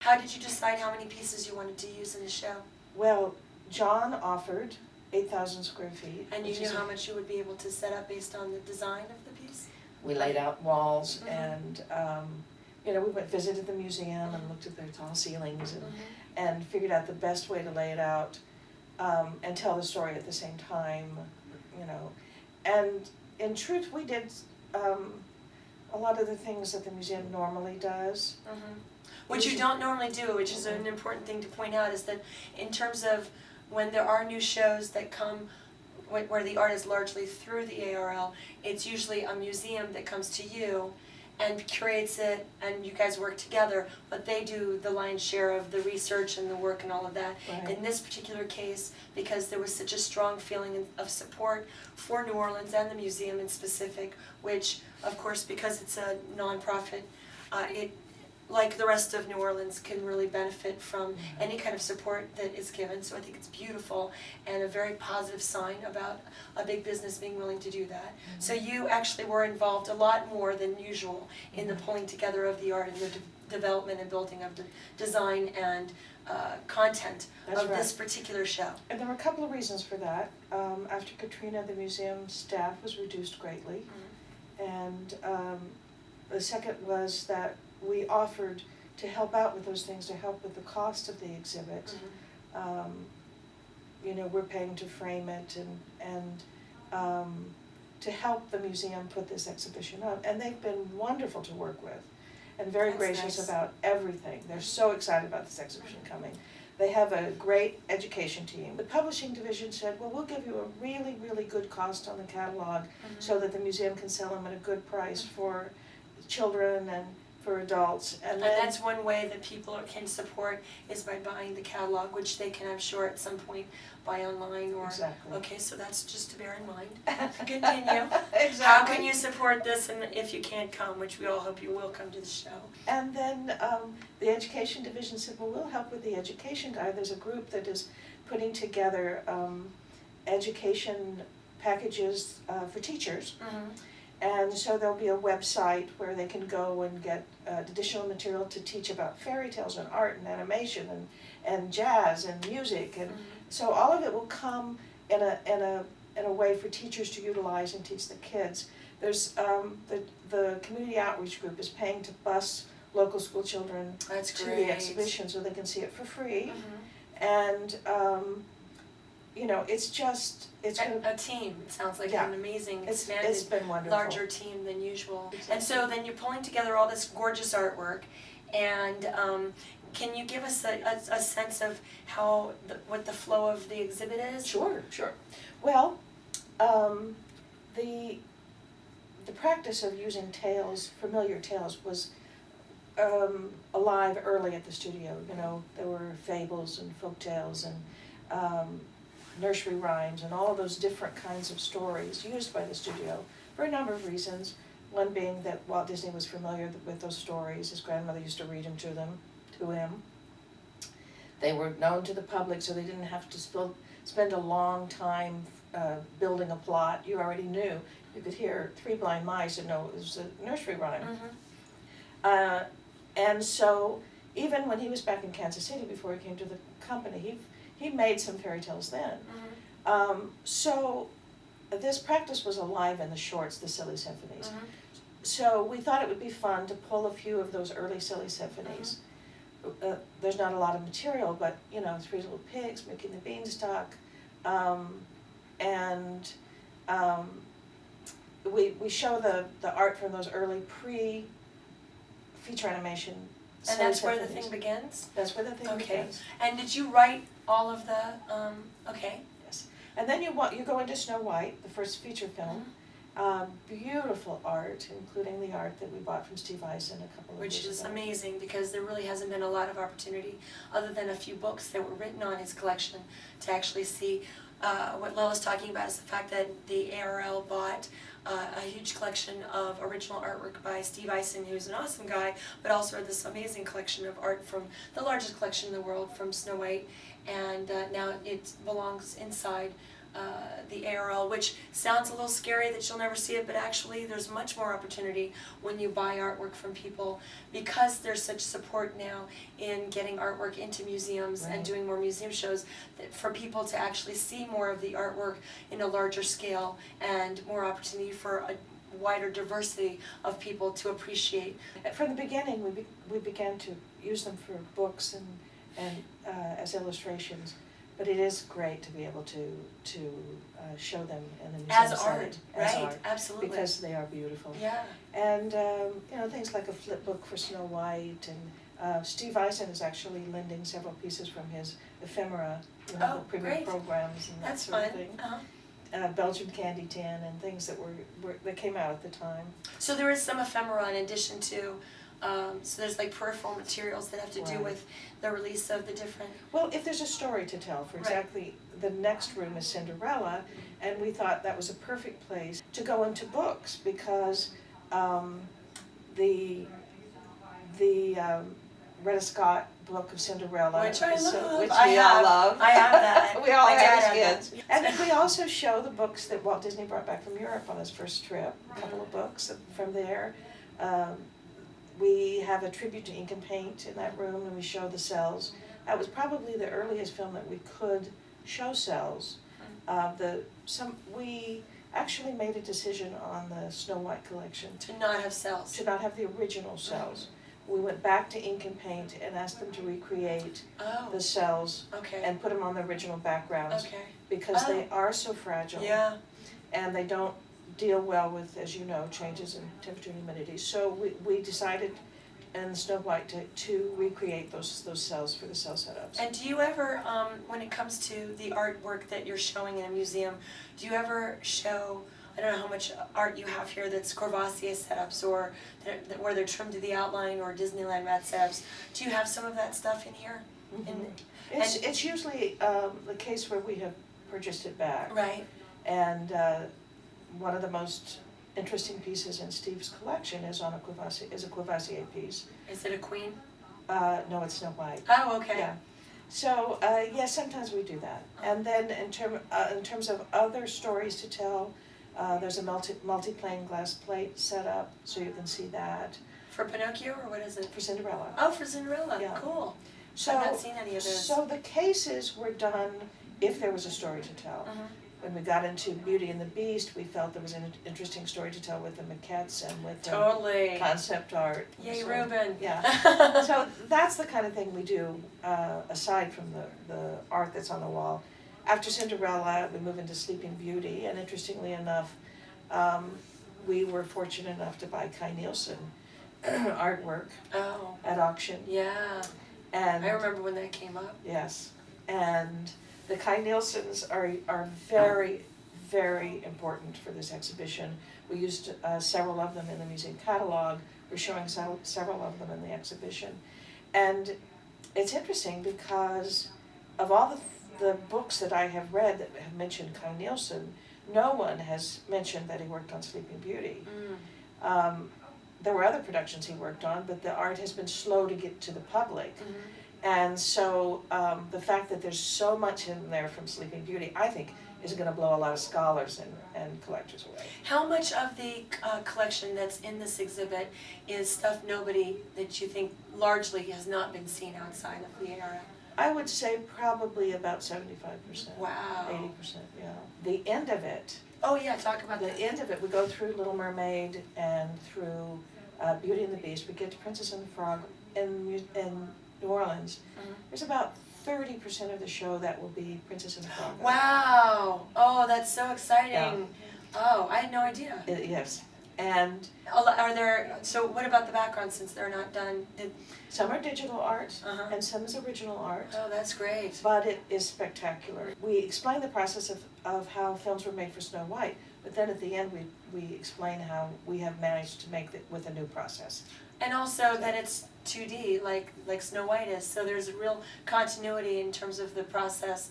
How did you decide how many pieces you wanted to use in the show? Well, John offered 8,000 square feet. And you knew how much you would be able to set up based on the design of the piece? We laid out walls Mhm. and, you know, we went visited the museum and looked at their tall ceilings and figured out the best way to lay it out and tell the story at the same time, you know. And in truth, we did a lot of the things that the museum normally does. What you don't normally do, which is an important thing to point out, is that in terms of when there are new shows that come where the art is largely through the ARL, it's usually a museum that comes to you and curates it, and you guys work together, but they do the lion's share of the research and the work and all of that. Right. In this particular case, because there was such a strong feeling of support for New Orleans and the museum in specific, which, of course, because it's a nonprofit, it, like the rest of New Orleans, can really benefit from any kind of support that is given. So I think it's beautiful and a very positive sign about a big business being willing to do that. So you actually were involved a lot more than usual in the pulling together of the art and the development and building of the design and content of this particular show. And there were a couple of reasons for that. After Katrina, the museum staff was reduced greatly. And the second was that we offered to help out with those things, to help with the cost of the exhibit. You know, we're paying to frame it and to help the museum put this exhibition up. And they've been wonderful to work with and very gracious about everything. They're so excited about this exhibition coming. They have a great education team. The publishing division said, well, we'll give you a really, really good cost on the catalog so that the museum can sell them at a good price for children and for adults. And that's one way that people can support is by buying the catalog, which they can, I'm sure, at some point buy online or... Exactly. Okay, so that's just to bear in mind. Continue. Exactly. How can you support this and if you can't come, which we all hope you will come to the show? And then the education division said, well, we'll help with the education guide. There's a group that is putting together education packages for teachers. And so there'll be a website where they can go and get additional material to teach about fairy tales and art and animation and jazz and music. And so all of it will come in a way for teachers to utilize and teach the kids. There's the community outreach group is paying to bus local school children to the exhibition so they can see it for free. And you know, it's just, it's a team. It sounds like an amazing, expanded, it's been wonderful. Larger team than usual. And so then you're pulling together all this gorgeous artwork, and can you give us a sense of how, what the flow of the exhibit is? Sure. Well, the practice of using tales, familiar tales, was alive early at the studio. You know, there were fables and folk tales and nursery rhymes and all of those different kinds of stories used by the studio for a number of reasons. One being that Walt Disney was familiar with those stories. His grandmother used to read them to him. They were known to the public, so they didn't have to spend a long time building a plot. You already knew. You could hear Three Blind Mice and know it was a nursery rhyme. And so even when he was back in Kansas City before he came to the company, he made some fairy tales then. So this practice was alive in the shorts, the Silly Symphonies. So we thought it would be fun to pull a few of those early Silly Symphonies. There's not a lot of material, but you know, Three Little Pigs, Mickey and the Beanstalk, and we show the art from those early pre-feature animation. And that's where the thing begins? That's where the thing begins. And did you write all of the, Yes. And then you go into Snow White, the first feature film. Beautiful art, including the art that we bought from Steve Eisen a couple of years ago. Which is amazing, because there really hasn't been a lot of opportunity, other than a few books that were written on his collection, to actually see what Lella's talking about is the fact that the ARL bought a huge collection of original artwork by Steve Eisen, who's an awesome guy, but also this amazing collection of art from the largest collection in the world, from Snow White, and now it belongs inside the ARL, which sounds a little scary that you'll never see it, but actually there's much more opportunity when you buy artwork from people, because there's such support now in getting artwork into museums and doing more museum shows, that for people to actually see more of the artwork in a larger scale and more opportunity for a wider diversity of people to appreciate. From the beginning, we began to use them for books and as illustrations, but it is great to be able to show them in the museum As art, setting. As right, art, absolutely. because they are beautiful. Yeah. And things like a flip book for Snow White, and Steve Eisen is actually lending several pieces from his ephemera, the premiere great. programs and that That's sort fun. of thing. Uh-huh. Belgian Candy Tin and things that that came out at the time. So there is some ephemera in addition to, so there's like peripheral materials that have to do Right. with the release of the different. Well, if there's a story to tell, for Right. exactly the next room is Cinderella, and we thought that was a perfect place to go into books, because the Retta Scott book of Cinderella, Which I love. which I we have, all love. I have that. We all My have dad as had kids. that. And we also show the books that Walt Disney brought back from Europe on his first trip, a couple of books from there. We have a tribute to ink and paint in that room, and we show the cells. That was probably the earliest film that we could show cells. We actually made a decision on the Snow White collection To not have cells. to not have the original cells. We went back to ink and paint and asked them to recreate Oh, the cells okay, and put them on the original backgrounds, okay. because they are so fragile. Yeah, And they don't deal well with, as you know, changes in temperature and humidity. So we decided in Snow White to recreate those cells for the cell setups. and do you ever, when it comes to the artwork that you're showing in a museum, do you ever show, I don't know how much art you have here that's Courvoisier setups, or where they're trimmed to the outline, or Disneyland mat setups? Do you have some of that stuff in here? It's usually the case where we have purchased it back. Right, And one of the most interesting pieces in Steve's collection is a Courvoisier piece. is it a queen? No, it's Snow White. Oh, okay. Yeah. So yes, sometimes we do that. And then in terms of other stories to tell, there's a multi-plane glass plate set up, so you can see that. For Pinocchio, or what is it? For Cinderella. Oh, for Cinderella, Yeah. cool. So, I've not seen any of those. So the cases were done if there was a story to tell. Mhm. When we got into Beauty and the Beast, we felt there was an interesting story to tell with the maquettes and with the Totally. concept art. Yay, So, Reuben. Yeah. So that's the kind of thing we do, aside from the art that's on the wall. After Cinderella, we move into Sleeping Beauty, and interestingly enough, we were fortunate enough to buy Kai Nielsen artwork Oh, at auction. yeah. And I remember when that came up. yes, and the Kai Nielsens are very, very important for this exhibition. We used several of them in the museum catalog. We're showing several of them in the exhibition. And it's interesting because of all the books that I have read that have mentioned Kai Nielsen, no one has mentioned that he worked on Sleeping Beauty. There were other productions he worked on, but the art has been slow to get to the public. And so the fact that there's so much in there from Sleeping Beauty, I think, is going to blow a lot of scholars and collectors away. How much of the collection that's in this exhibit is stuff that you think largely has not been seen outside of the ARL? I would say probably about 75%. Wow. 80%, yeah. The end of it, Oh yeah, talk about that. we go through Little Mermaid and through Beauty and the Beast. We get to Princess and the Frog in New Orleans. There's about 30% of the show that will be Princess and the Frog. Wow. Oh, that's so exciting. Yeah. Oh, I had no idea. Yes. And So what about the background, since they're not done? some are digital art Uh-huh. and some is original art. Oh, that's great. But it is spectacular. We explain the process of how films were made for Snow White, but then at the end we explain how we have managed to make it with a new process. And also that it's 2D, like Snow White is, so there's a real continuity in terms of the process